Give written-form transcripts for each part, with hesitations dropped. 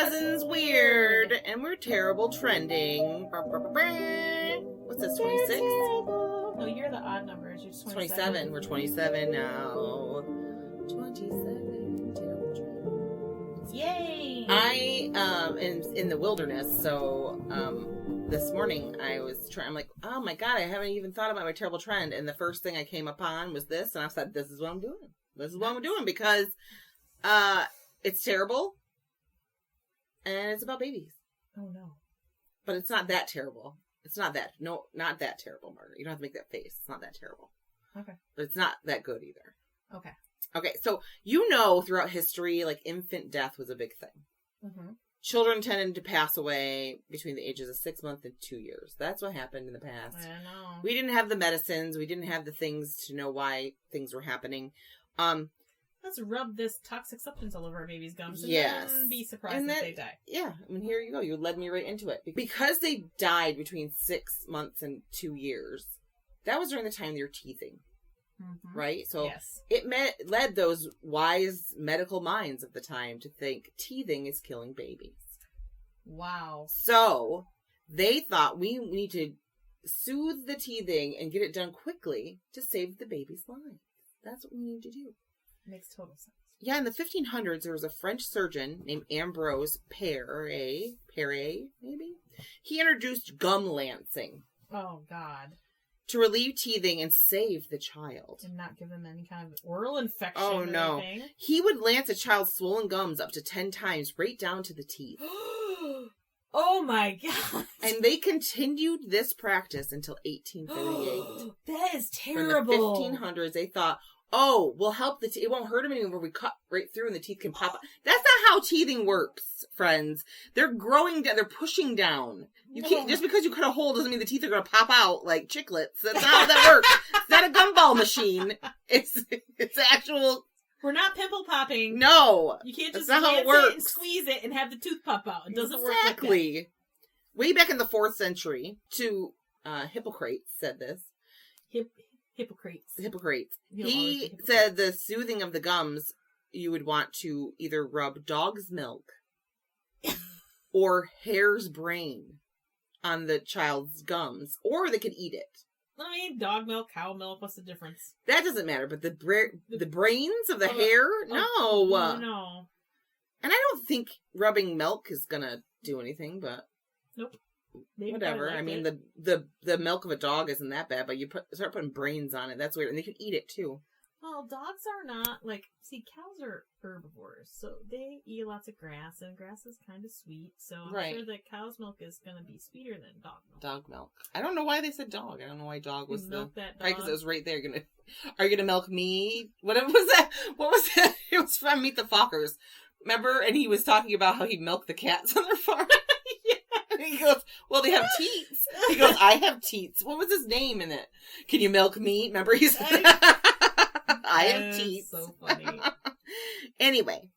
Cousins Weird, and we're terrible trending. What's this, 26? No, you're the odd numbers. You're just 27. We're 27 now. 27 terrible trends. Yay! I am in the wilderness, so this morning I'm like, oh my god, I haven't even thought about my terrible trend, and the first thing I came upon was this, and I said, this is what I'm doing. This is what I'm doing, because it's terrible, and it's about babies. Oh no. But it's not that terrible. It's not that. No, not that terrible, Margaret. You don't have to make that face. It's not that terrible. Okay. But it's not that good either. Okay. Okay, so throughout history, like, infant death was a big thing. Mm-hmm. Children tended to pass away between the ages of 6 months and 2 years. That's what happened in the past. I know. We didn't have the medicines. We didn't have the things to know why things were happening. Let's rub this toxic substance all over our baby's gums and yes. then be surprised if they die. Yeah, I mean, here you go. You led me right into it. Because they died between 6 months and 2 years, that was during the time they were teething. Mm-hmm. Right? So yes. It led those wise medical minds of the time to think teething is killing babies. Wow. So they thought we need to soothe the teething and get it done quickly to save the baby's life. That's what we need to do. Makes total sense. Yeah, in the 1500s, there was a French surgeon named Ambrose Paré, maybe? He introduced gum lancing. Oh, God. To relieve teething and save the child. And not give them any kind of oral infection or no. anything. He would lance a child's swollen gums up to 10 times, right down to the teeth. Oh, my God. And they continued this practice until 1838. That is terrible. In the 1500s, they thought, oh, we'll help the teeth. It won't hurt them anymore. We cut right through and the teeth can pop out. That's not how teething works, friends. They're growing down. They're pushing down. You can't, just because you cut a hole doesn't mean the teeth are going to pop out like chiclets. That's not how that works. It's not a gumball machine. It's actual. We're not pimple popping. No. You can't just that's not how it works. And squeeze it and have the tooth pop out. It doesn't work like that. Exactly. Way back in the 4th century, Hippocrates said this. Hippocrates. He said the soothing of the gums, you would want to either rub dog's milk or hare's brain on the child's gums, or they could eat it. I mean, dog milk, cow milk, what's the difference? That doesn't matter, but the brains of the hare? No. No. And I don't think rubbing milk is gonna do anything, but... Nope. Maybe whatever. I mean, the milk of a dog isn't that bad, but you start putting brains on it. That's weird. And they can eat it, too. Well, dogs are not, see, cows are herbivores, so they eat lots of grass, and grass is kind of sweet, so I'm sure that cow's milk is going to be sweeter than dog milk. Dog milk. I don't know why they said dog. I don't know why dog was milk that dog. Right, because it was right there. Are you gonna milk me? What was that? What was that? It was from Meet the Fockers. Remember? And he was talking about how he milked the cats on their farm. And he goes, well, they have teats. He goes, I have teats. What was his name in it? Can you milk me? Remember? He said, I have teats. So funny. Anyway,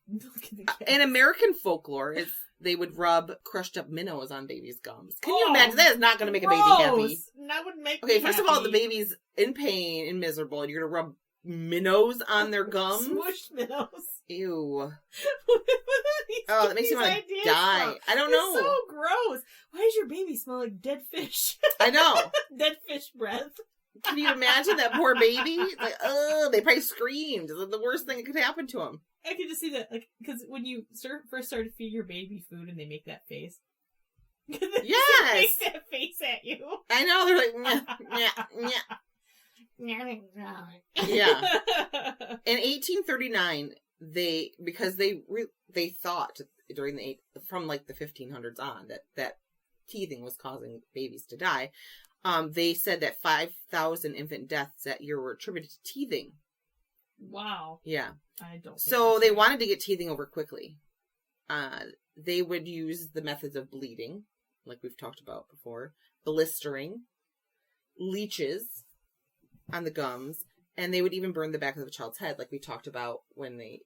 in American folklore, they would rub crushed up minnows on babies' gums. Can you imagine? That is not going to make a baby happy. That would make me first of all, the baby's in pain and miserable, and you're going to rub minnows on their gums? Smushed minnows. Ew. Oh, that makes me want to die. From? I don't know. It's so gross. Why does your baby smell like dead fish? I know. Dead fish breath. Can you imagine that poor baby? Like, they probably screamed. It's the worst thing that could happen to him. I can just see that, because when you first start to feed your baby food and they make that face. Yes! They make that face at you. I know. They're like, nyah, nyah. Yeah. In 1839, because they thought from like the 1500s on that teething was causing babies to die. They said that 5,000 infant deaths that year were attributed to teething. Wow. Yeah. I don't. So they wanted to get teething over quickly. They would use the methods of bleeding, like we've talked about before, blistering, leeches on the gums, and they would even burn the back of the child's head, like we talked about when they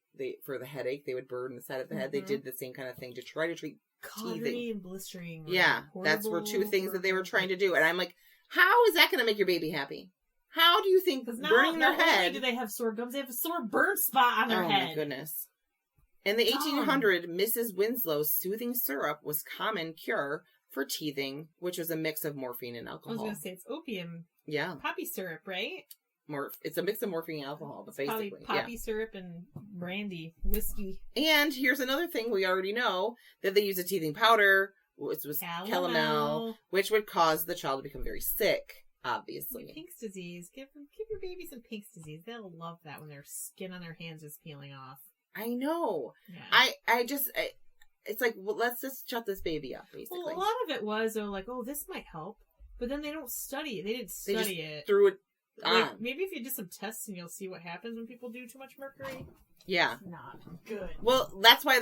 for the headache, they would burn the side of the head. They did the same kind of thing to try to treat teething and blistering. Yeah, that's were two things that they were trying to do, and I'm like, how is that going to make your baby happy? How do you think burning their head? Not only do they have sore gums, they have a sore burn spot on their head. Oh my goodness. In the 1800s, Mrs. Winslow's soothing syrup was common cure for teething, which was a mix of morphine and alcohol. I was going to say it's opium. Yeah. Poppy syrup, right? It's a mix of morphine and alcohol, but basically. Poppy syrup and brandy, whiskey. And here's another thing we already know, that they use a teething powder, which was calomel, which would cause the child to become very sick, obviously. Pink's disease. Give your baby some Pink's disease. They'll love that when their skin on their hands is peeling off. I know. Yeah. It's like, well, let's just shut this baby up, basically. Well, a lot of it was, they're like, oh, this might help. But then they don't study it. They didn't study it. Threw it on. Like, maybe if you did some tests and you'll see what happens when people do too much mercury. Yeah. It's not good. Well, that's why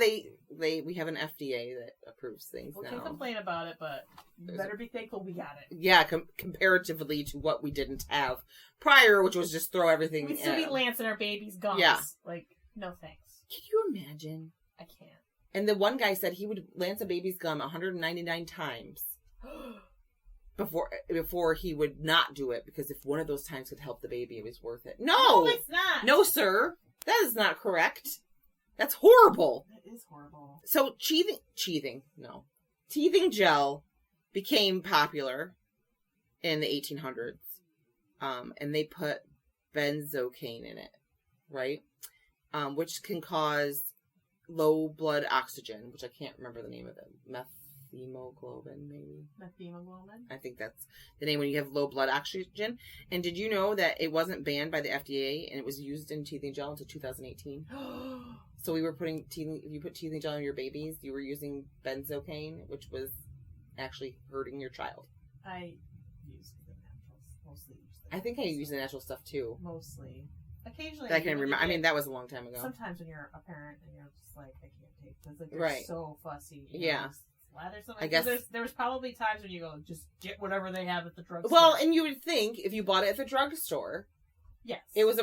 we have an FDA that approves things now. We can complain about it, but you better be thankful we got it. Yeah, comparatively to what we didn't have prior, which was just throw everything. We'd still be lancing our baby's gums. Yeah. Like, no thanks. Can you imagine? I can't. And the one guy said he would lance a baby's gum 199 times before he would not do it, because if one of those times could help the baby, it was worth it. No, it's not. No, sir. That is not correct. That's horrible. That is horrible. So teething gel became popular in the 1800s. And they put benzocaine in it, right? Which can cause low blood oxygen, which I can't remember the name of it. Methemoglobin, maybe. Methemoglobin? I think that's the name when you have low blood oxygen. And did you know that it wasn't banned by the FDA and it was used in teething gel until 2018? So we were putting if you put teething gel on your babies, you were using benzocaine, which was actually hurting your child. I use the naturals. Mostly use the I think I use the natural stuff too. Mostly. Occasionally. I can remember. I mean, that was a long time ago. Sometimes when you're a parent and you're just like, I can't take this. Like, they're right. so fussy. Yeah. Slather something. I guess there was probably times when you go, just get whatever they have at the drugstore. Well, and you would think if you bought it at the drugstore, yes, it was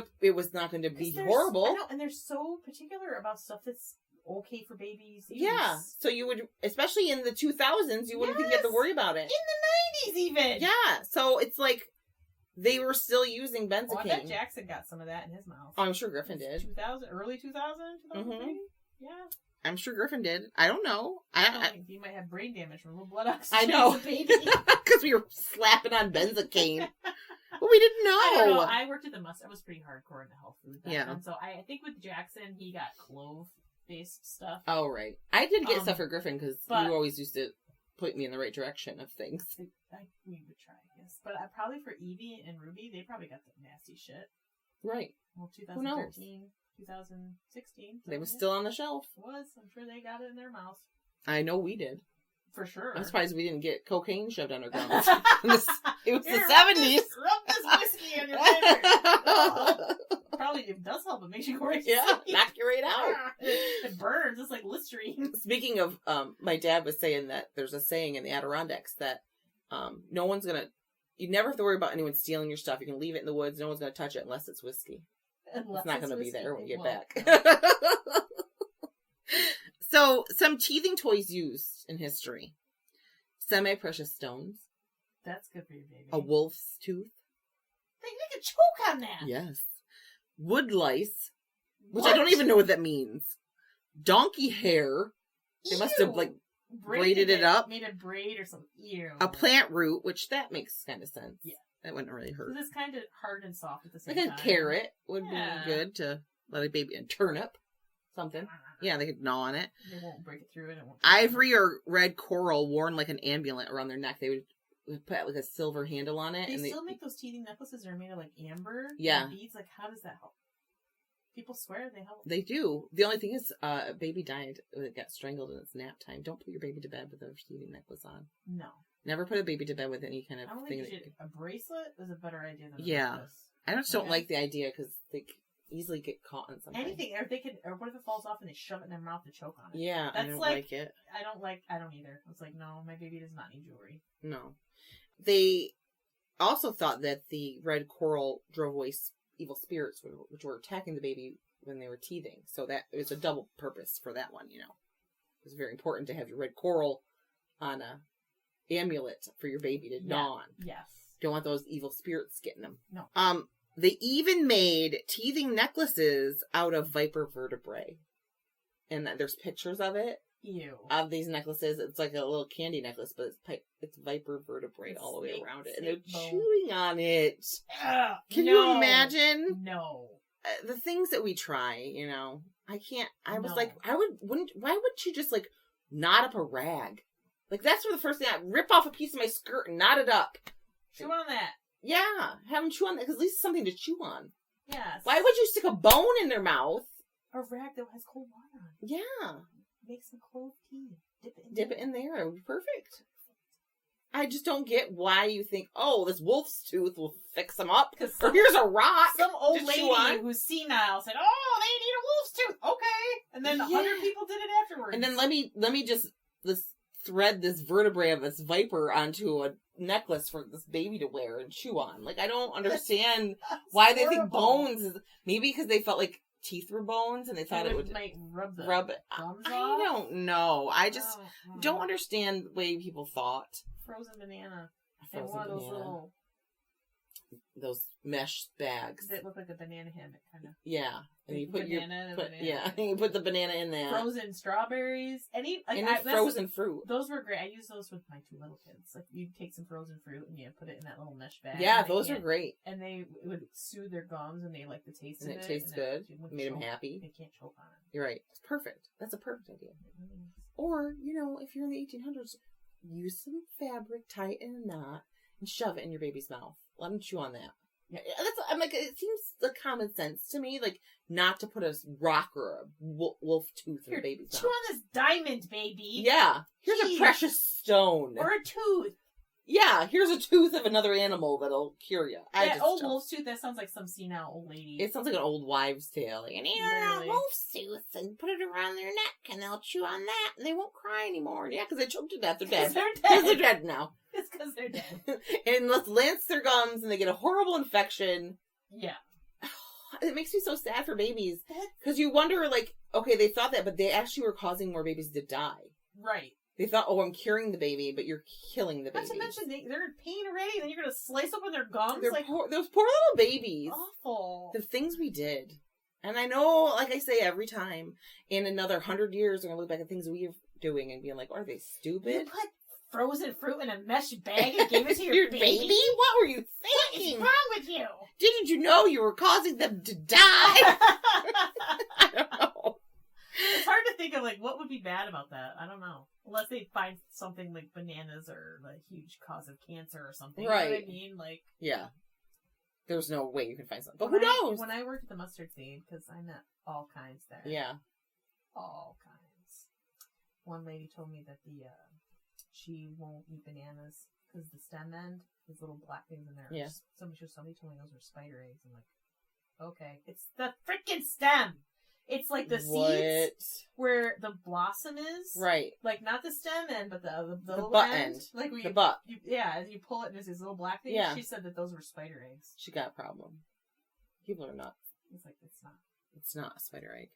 not going to be horrible. I know, and they're so particular about stuff that's okay for babies. Yeah, so you would, especially in the 2000s, you wouldn't think you had to worry about it. In the 90s, even. Yeah, so it's like they were still using benzocaine. Oh, I bet Jackson got some of that in his mouth. Oh, I'm sure Griffin did. 2000, early 2000, 2003. Yeah. I'm sure Griffin did. I don't know. I think he might have brain damage from low blood oxygen. I know. Because we were slapping on benzocaine. But we didn't know. I don't know. I worked at the mustard. I was pretty hardcore in the health food back then. So I think with Jackson, he got clove-based stuff. Oh, right. I did get stuff for Griffin because you always used to point me in the right direction of things. We would try, I guess. But probably for Evie and Ruby, they probably got the nasty shit. Right. Well, 2013. 2016. They were still on the shelf. It was. I'm sure they got it in their mouth. I know we did. For sure. I'm surprised we didn't get cocaine shoved on our gums. It was the 70s. Rub this whiskey on your finger. Probably it does help. It makes you go right. Yeah, knock you right out. It burns. It's like Listerine. Speaking of, my dad was saying that there's a saying in the Adirondacks that no one's going to, you never have to worry about anyone stealing your stuff. You can leave it in the woods. No one's going to touch it unless it's whiskey. It's not going to be there when you get back. So, some teething toys used in history. Semi-precious stones. That's good for your baby. A wolf's tooth. They make a choke on that. Yes. Wood lice. Which I don't even know what that means. Donkey hair. They must have, braided it up. Made a braid or something. Ew. A plant root, which that makes kind of sense. Yeah. That wouldn't really hurt. It's kind of hard and soft at the same time. Like a carrot would be good to let a baby... A turnip. Something. Yeah, they could gnaw on it. They won't break it through it. Ivory or red coral worn like an amulet around their neck. They would put like a silver handle on it. They still make those teething necklaces that are made of like amber. Yeah. Beads. Like, how does that help? People swear they help. They do. The only thing is, a baby died. It got strangled in its nap time. Don't put your baby to bed with a teething necklace on. No. Never put a baby to bed with any kind of thing. A bracelet is a better idea than a necklace. I just don't like the idea because they easily get caught on something. Anything, or what if it falls off and they shove it in their mouth to choke on it? Yeah, I don't like it. I don't either. It's like, no, my baby does not need jewelry. No. They also thought that the red coral drove away evil spirits which were attacking the baby when they were teething. So that it was a double purpose for that one, It was very important to have your red coral on a amulet for your baby to gnaw on. Yes. Don't want those evil spirits getting them. No. They even made teething necklaces out of viper vertebrae. and there's pictures of it. Ew. Of these necklaces. It's like a little candy necklace, but it's viper vertebrae all the way around it. And they're chewing on it. Can you imagine? No. The things that we try, you know. I can't. I was like, why would she just like knot up a rag? Like, that's where the first thing rip off a piece of my skirt and knot it up. Chew on that. Yeah. Have them chew on that, because at least it's something to chew on. Yes. Why would you stick a bone in their mouth? A rag that has cold water on it. Yeah. Make some cold tea. Dip it in there. It would be perfect. I just don't get why you think, oh, this wolf's tooth will fix them up. Or here's a rock. Some old lady who's senile said, oh, they need a wolf's tooth. Okay. And then 100 people did it afterwards. And then let me just thread this vertebrae of this viper onto a necklace for this baby to wear and chew on. Like, I don't understand why they think bones is... Maybe because they felt like teeth were bones and they thought it would like rub it. I don't know. I just don't understand the way people thought. Frozen banana. And one of those little... Those mesh bags. That look like a banana hammock, kind of. Yeah. And you put banana. Yeah, you put the banana in there. Frozen strawberries. Frozen fruit. Those were great. I used those with my 2 little kids. Like, you take some frozen fruit and you put it in that little mesh bag. Yeah, those were great. And they would soothe their gums and they like the taste of it. And it tastes good. Made them happy. They can't choke on it. You're right. It's perfect. That's a perfect idea. Or, you know, if you're in the 1800s, use some fabric, tie it in a knot, and shove it in your baby's mouth. Let them chew on that. Yeah, I'm like, it seems like common sense to me, like, not to put a rock or a wolf tooth in the baby's mouth. Chew on this diamond, baby. Yeah. Here's a precious stone. Or a tooth. Yeah, here's a tooth of another animal that'll cure you. That old wolf's tooth, that sounds like some senile old lady. It sounds like an old wives' tale. Like, and a wolf's tooth, and put it around their neck, and they'll chew on that, and they won't cry anymore. Yeah, because they choked to death. They're dead. They're dead now. It's because they're dead. And let's lance their gums, and they get a horrible infection. Yeah. It makes me so sad for babies. Because you wonder, like, okay, they thought that, but they actually were causing more babies to die. Right. They thought, oh, I'm curing the baby, but you're killing the baby. Not to mention, they're in pain already, then you're going to slice open their gums? Those poor little babies. Awful. The things we did. And I know, like I say every time, in another 100 years, they're going to look back at things we were doing and being like, are they stupid? You put frozen fruit in a mesh bag and gave it to your baby? What were you thinking? What is wrong with you? Didn't you know you were causing them to die? I don't know. It's hard to think of, like, what would be bad about that. I don't know. Unless they find something like bananas are a huge cause of cancer or something. Right. You know what I mean? Like, yeah. There's no way you can find something. But who knows? When I worked at the mustard seed, because I met all kinds there. Yeah. All kinds. One lady told me that she won't eat bananas because the stem end, there's little black things in there. Yeah. Somebody told me those were spider eggs. I'm like, okay. It's the freaking stem! It's like the seeds where the blossom is. Right. Like, not the stem end, but the butt end. Like the butt. As you pull it, and there's these little black things. Yeah. She said that those were spider eggs. She got a problem. People are nuts. It's like, it's not. It's not a spider egg.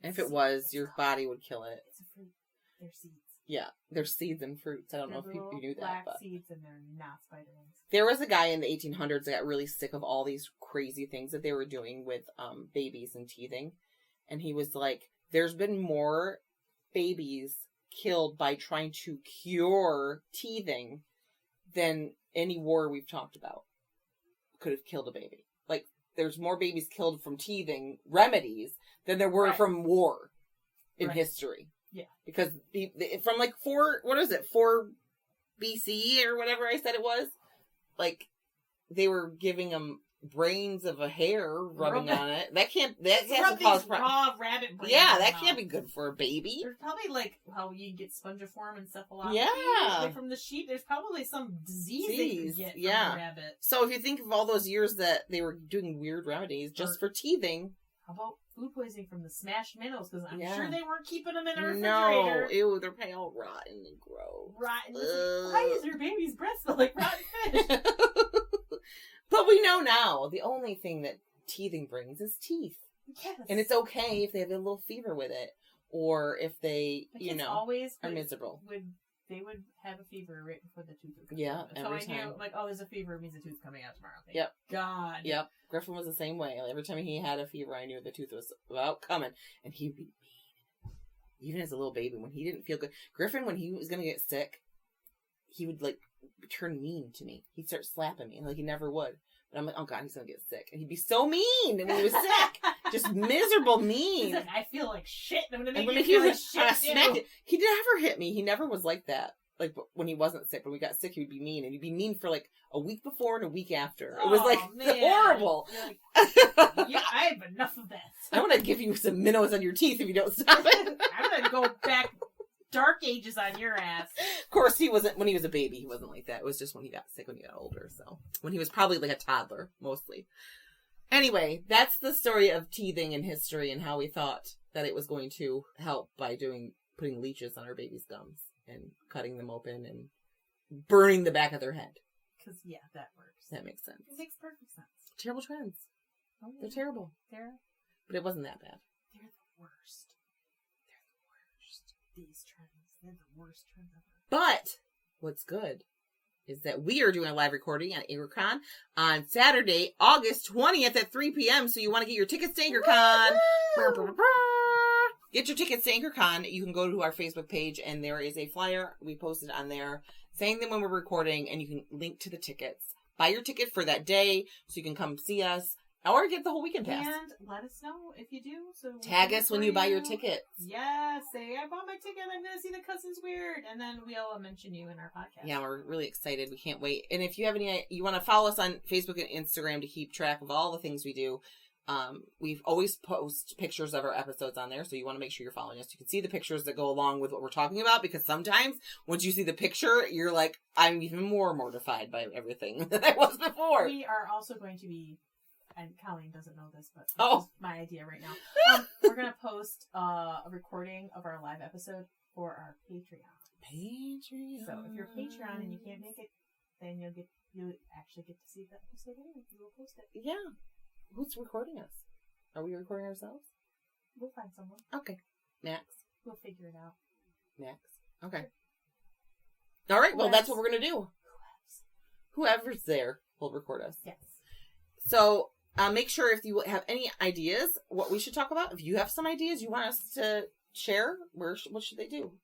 And if it was, your body would kill it. It's a fruit. They're seeds. Yeah. They're seeds and fruits. I don't know if you knew that. Black seeds, and they're not spider eggs. There was a guy in the 1800s that got really sick of all these crazy things that they were doing with babies and teething. And he was like, there's been more babies killed by trying to cure teething than any war we've talked about could have killed a baby. Like, there's more babies killed from teething remedies than there were from war in history. Yeah. Because from like 4 BC or whatever I said it was, like, they were giving them brains of a hare rubbing on it. That can't cause raw rabbit brains. Yeah, that can't be good for a baby. There's probably like how you get spongiform encephalopathy. Yeah. Like from the sheep, there's probably some disease that you get from the rabbit. So if you think of all those years that they were doing weird remedies just for teething. How about food poisoning from the smashed minnows? Because I'm sure they weren't keeping them in a refrigerator. No, ew, they're probably all rotten and gross. Rotten. Why is your baby's breath smell like rotten fish? But we know now, the only thing that teething brings is teeth. Yes. And it's okay if they have a little fever with it. Or if they, are miserable. They would have a fever right before the tooth would come out. Yeah, every time. Knew, like, oh, there's a fever, it means the tooth's coming out tomorrow. Thank God. Yep. Griffin was the same way. Every time he had a fever, I knew the tooth was about coming. And he'd be mean. even as a little baby, when he didn't feel good. Griffin, when he was going to get sick, he would, like, turn mean to me. He'd start slapping me, like he never would. But I'm like, oh, God, he's going to get sick. And he'd be so mean when he was sick. Just miserable mean. He's like, I feel like shit. I'm going to make you feel like shit, too. He never hit me. He never was like that. Like, when he wasn't sick. When we got sick, he would be mean. And he'd be mean for, like, a week before and a week after. It was, like, horrible. Like, yeah, I have enough of that. I want to give you some minnows on your teeth if you don't stop it. I'm going to go back dark ages on your ass. Of course, he wasn't, when he was a baby, he wasn't like that. It was just when he got sick, when he got older. So, when he was probably, like, a toddler, mostly. Anyway, that's the story of teething in history and how we thought that it was going to help by putting leeches on our baby's gums. And cutting them open and burning the back of their head. Because, yeah, that works. That makes sense. It makes perfect sense. Terrible trends. Oh, yeah. They're terrible. But it wasn't that bad. They're the worst. They're the worst. These trends. They're the worst trends ever. But what's good is that we are doing a live recording at AnchorCon on Saturday, August 20th at 3 p.m. So you want to get your tickets to AnchorCon. Get your tickets to AnchorCon. You can go to our Facebook page, and there is a flyer we posted on there saying them when we're recording, and you can link to the tickets. Buy your ticket for that day so you can come see us, or get the whole weekend pass. And let us know if you do. So tag us when you buy your tickets. Yeah, say, I bought my ticket, I'm going to see The Cousins Weird, and then we'll mention you in our podcast. Yeah, we're really excited. We can't wait. And if you have you want to follow us on Facebook and Instagram to keep track of all the things we do, we've always post pictures of our episodes on there, so you want to make sure you're following us. You can see the pictures that go along with what we're talking about, because sometimes once you see the picture, you're like, I'm even more mortified by everything than I was before. We are also going to be, and Colleen doesn't know this, but this is my idea right now. We're going to post a recording of our live episode for our Patreon. So if you're Patreon and you can't make it, then you'll actually get to see the episode anyway. We'll post it. Yeah. Who's recording us? Are we recording ourselves? We'll find someone. Okay. Max? We'll figure it out. Max? Okay. All right. Well, that's what we're going to do. Whoever's there will record us. Yes. So, make sure if you have any ideas what we should talk about, if you have some ideas you want us to share, what should they do?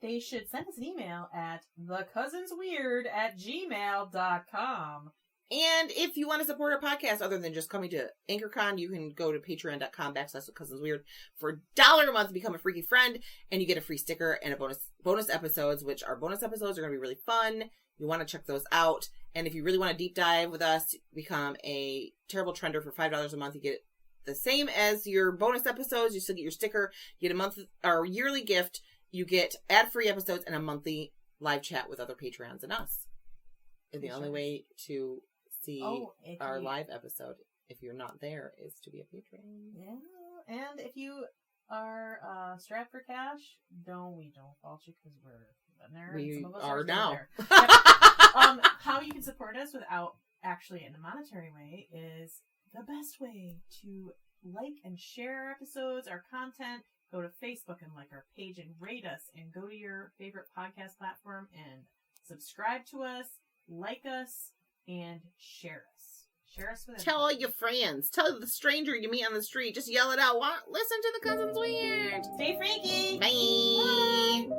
They should send us an email at thecousinsweird@gmail.com. And if you want to support our podcast other than just coming to AnchorCon, you can go to patreon.com/thecousinsweird for $1 a month to become a freaky friend, and you get a free sticker and a bonus episodes, which our bonus episodes are going to be really fun. You want to check those out. And if you really want to deep dive with us, become a terrible trender for $5 a month. You get the same as your bonus episodes. You still get your sticker. You get a month or yearly gift. You get ad-free episodes and a monthly live chat with other Patreons and us. And the only way to see our live episode, if you're not there, is to be a patron. Yeah, and if you are strapped for cash, we don't fault you because we're there. We are now. How you can support us without actually in a monetary way is the best way to like and share our episodes, our content. Go to Facebook and like our page and rate us, and go to your favorite podcast platform and subscribe to us, like us, and share us. Share us with Tell all your friends. Tell the stranger you meet on the street. Just yell it out. Listen to The Cousins Weird. Stay freaky. Bye. Bye.